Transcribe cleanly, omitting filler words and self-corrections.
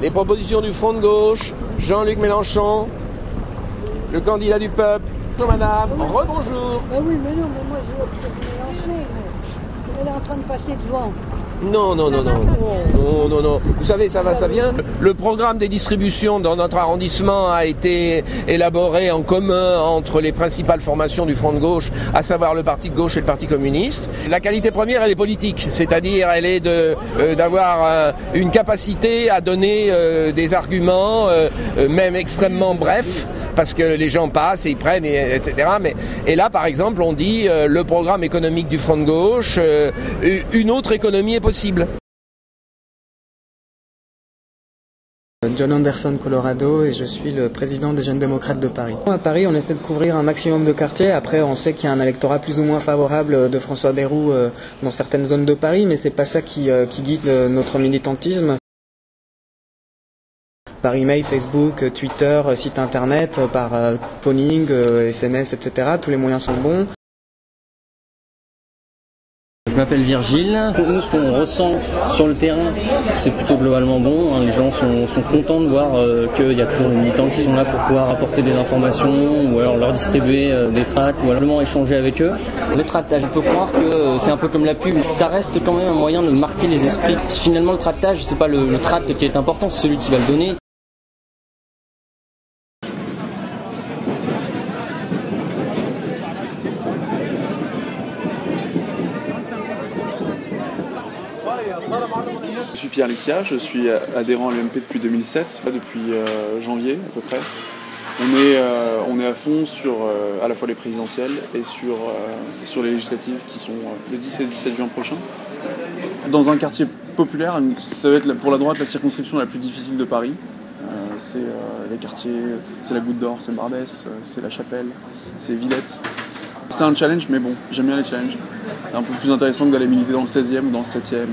Les propositions du Front de gauche, Jean-Luc Mélenchon, le candidat du peuple. Bonjour madame, rebonjour. Oui, mais non, mais moi je veux Mélenchon, mais elle est en train de passer devant. Non. Vous savez, ça va, ça vient. Le programme des distributions dans notre arrondissement a été élaboré en commun entre les principales formations du Front de gauche, à savoir le Parti de gauche et le Parti communiste. La qualité première, elle est politique, c'est-à-dire elle est d'avoir une capacité à donner des arguments, même extrêmement brefs, parce que les gens passent et ils prennent, etc. Et là, par exemple, on dit le programme économique du Front de gauche, une autre économie est possible. John Anderson, Colorado, et je suis le président des Jeunes démocrates de Paris. À Paris, on essaie de couvrir un maximum de quartiers. Après, on sait qu'il y a un électorat plus ou moins favorable de François Bayrou dans certaines zones de Paris, mais c'est pas ça qui guide notre militantisme. Par email, Facebook, Twitter, site internet, par couponing, SMS, etc. Tous les moyens sont bons. Je m'appelle Virgile. Nous, ce qu'on ressent sur le terrain, c'est plutôt globalement bon. Les gens sont contents de voir qu'il y a toujours des militants qui sont là pour pouvoir apporter des informations ou alors leur distribuer des tracts ou alors échanger avec eux. Le tractage, on peut croire que c'est un peu comme la pub. Ça reste quand même un moyen de marquer les esprits. Finalement, le tractage, c'est pas le tract qui est important, c'est celui qui va le donner. Je suis Pierre Litia, je suis adhérent à l'UMP depuis 2007, depuis janvier à peu près. On est à fond sur à la fois les présidentielles et sur les législatives qui sont le 10 et le 17 juin prochain. Dans un quartier populaire, ça va être pour la droite la circonscription la plus difficile de Paris. C'est les quartiers, c'est la Goutte d'Or, c'est Barbès, c'est la Chapelle, c'est Villette. C'est un challenge, mais bon, j'aime bien les challenges. C'est un peu plus intéressant que d'aller militer dans le 16e ou dans le 7e.